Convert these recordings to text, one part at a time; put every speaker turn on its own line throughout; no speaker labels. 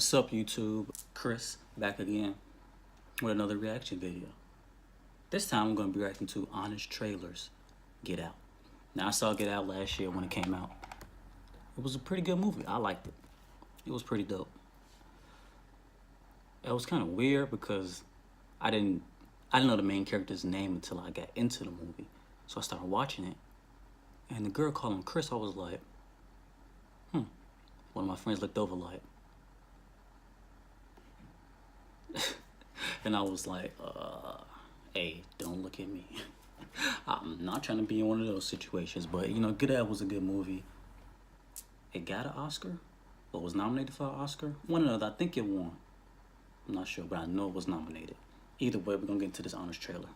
What's up, YouTube? Chris back again with another reaction video. This time I'm going to be reacting to Honest Trailers Get Out. Now, I saw Get Out last year when it came out. It was a pretty good movie. I liked it. It was pretty dope. It was kind of weird because I didn't know the main character's name until I got into the movie. So I started watching it, and the girl called him Chris. I was like, One of my friends looked over like, and I was like, hey, don't look at me. I'm not trying to be in one of those situations, but you know, Get Out was a good movie. It got an Oscar, or was nominated for an Oscar. One or the other. I think it won. I'm not sure, but I know it was nominated. Either way, we're gonna get into this Honest trailer.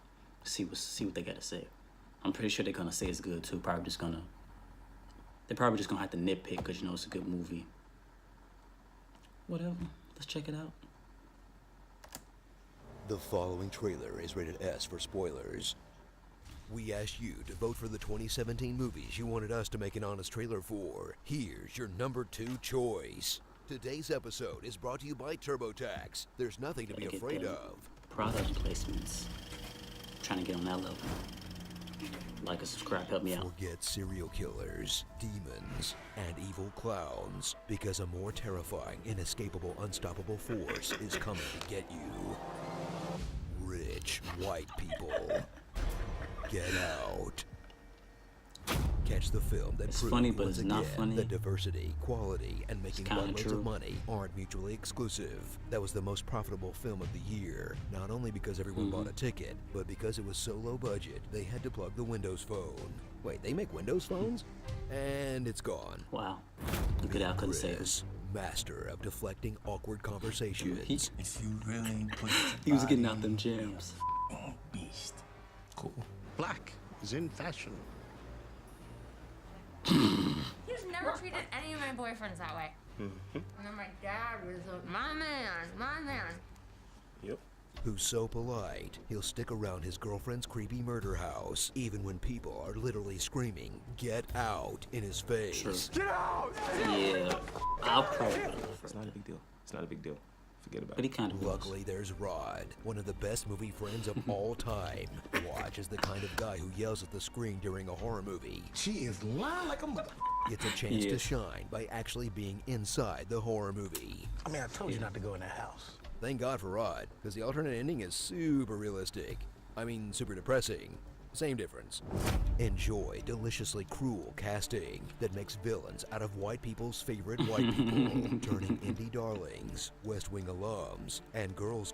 See what they gotta say. I'm pretty sure they're gonna say it's good too. They're probably just gonna have to nitpick because you know it's a good movie. Whatever. Let's check it out.
The following trailer is rated S for spoilers. We asked you to vote for the 2017 movies you wanted us to make an honest trailer for. Here's your number 2 choice. Today's episode is brought to you by TurboTax. There's nothing to be afraid of.
Product placements. Trying to get on that level. Like and subscribe, help me out.
Forget serial killers, demons, and evil clowns, because a more terrifying, inescapable, unstoppable force is coming to get you. Rich white people. Get Out. Catch the film that proves
funny, but
once
it's
again
not funny.
that diversity, quality, and making buttloads of money aren't mutually exclusive. That was the most profitable film of the year, not only because everyone bought a ticket, but because it was so low budget, they had to plug the Windows Phone. Wait, they make Windows phones? And it's gone.
Wow. Get Out couldn't say it.
Master of deflecting awkward conversations.
If you really put
He was getting out them jams.
beast.
Cool. Black is in fashion.
He's never treated any of my boyfriends that way. And then my dad was like, my man.
Yep.
Who's so polite, he'll stick around his girlfriend's creepy murder house, even when people are literally screaming, "Get out," in his face.
True.
Get out!
Yeah. I'll probably.
It's not a big deal. It's not a big deal. Forget about
But he
it.
kind of was.
Luckily, there's Rod, one of the best movie friends of all time. Watch is the kind of guy who yells at the screen during a horror movie.
She is lying like a mother.
Gets a chance to
Yes.
shine by actually being inside the horror movie.
I mean, I told you not to go in that house.
Thank God for Rod, because the alternate ending is super realistic. I mean, super depressing. Same difference. Enjoy deliciously cruel casting that makes villains out of white people's favorite white people, turning indie darlings, West Wing alums, and girls'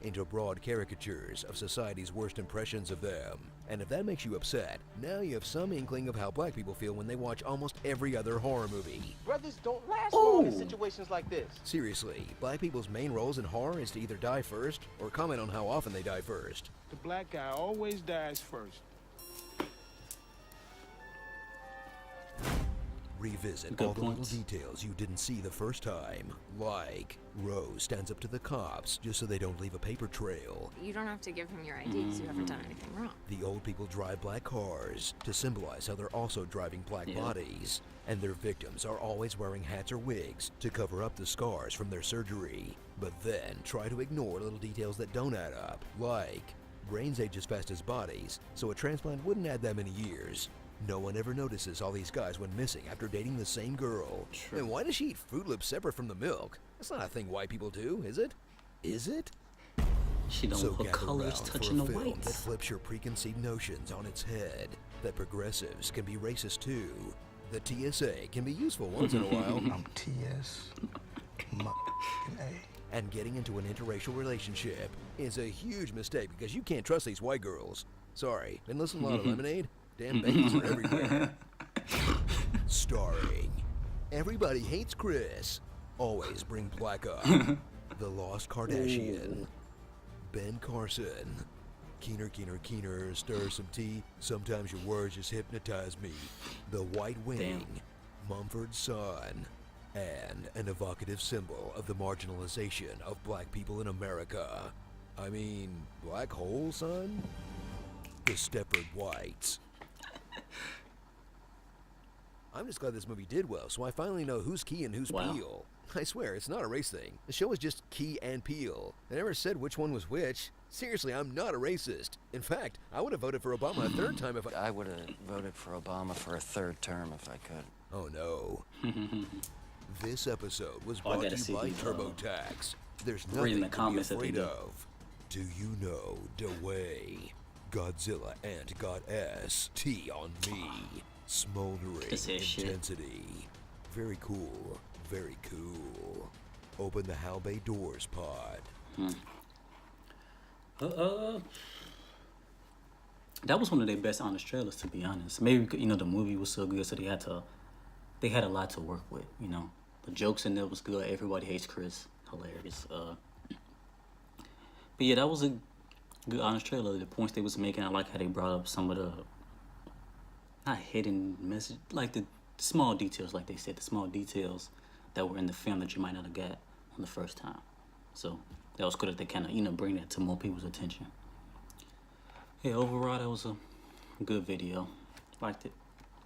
into broad caricatures of society's worst impressions of them. And if that makes you upset, now you have some inkling of how black people feel when they watch almost every other horror movie.
Brothers don't last long in situations like this.
Seriously, black people's main roles in horror is to either die first or comment on how often they die first.
The black guy always dies first.
Revisit
Good
all the
points.
little details you didn't see the first time. Like, Rose stands up to the cops just so they don't leave a paper trail.
You don't have to give him your ID because you haven't done anything wrong.
The old people drive black cars to symbolize how they're also driving black bodies. And their victims are always wearing hats or wigs to cover up the scars from their surgery. But then try to ignore little details that don't add up. Like, brains age as fast as bodies, so a transplant wouldn't add that many years. No one ever notices all these guys went missing after dating the same girl.
True.
And why does she eat Fruit Loops separate from the milk? That's not a thing white people do, is it? Is it?
She don't
So
put
gather
colors
round
touching
for
the
a film that
whites.
flips your preconceived notions on its head. That progressives can be racist too. The TSA can be useful once in a while.
I'm T.S. A.
And getting into an interracial relationship is a huge mistake because you can't trust these white girls. Sorry, been listening to a lot of Lemonade? Damn babies are everywhere. Starring Everybody Hates Chris. Always bring black up. The Lost Kardashian. Ben Carson. Keener, stir some tea. Sometimes your words just hypnotize me. The White Wing. Mumford Son. And an evocative symbol of the marginalization of black people in America. I mean, black hole, son? The Stepford Whites. I'm just glad this movie did well, so I finally know who's Key and who's
Wow.
Peele. I swear, it's not a race thing. The show is just Key and Peele. I never said which one was which. Seriously, I'm not a racist. In fact, I would have voted for Obama a third time if
I would have voted for Obama for a third term if I could.
Oh no. This episode was
Oh, I
brought
gotta
to
see
you by
these,
TurboTax. There's
reading
nothing
the
to be
comments that they
afraid
do.
of. Do you know Dwayne? Godzilla and Goddess. T on me. Smoldering
This is shit.
intensity. Very cool. Very cool. Open the Hal Bay doors pod.
That was one of their best honest trailers, to be honest. Maybe the movie was so good, so they had a lot to work with. The jokes in there was good. Everybody hates Chris, hilarious. But yeah, that was a good honest trailer. The points they was making, I like how they brought up some of the not hidden message, like the small details, like they said, the small details that were in the film that you might not have got on the first time. So that was good that they kind of bring that to more people's attention. Yeah, overall, that was a good video. Liked it.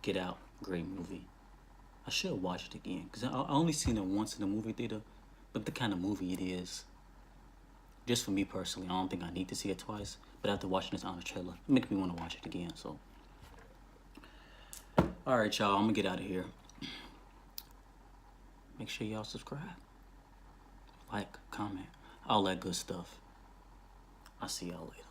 Get Out, great movie. I should watch it again, because I only seen it once in the movie theater, but the kind of movie it is, just for me personally, I don't think I need to see it twice, but after watching this honest trailer, it makes me want to watch it again, so. Alright, y'all, I'm going to get out of here. Make sure y'all subscribe, like, comment, all that good stuff. I'll see y'all later.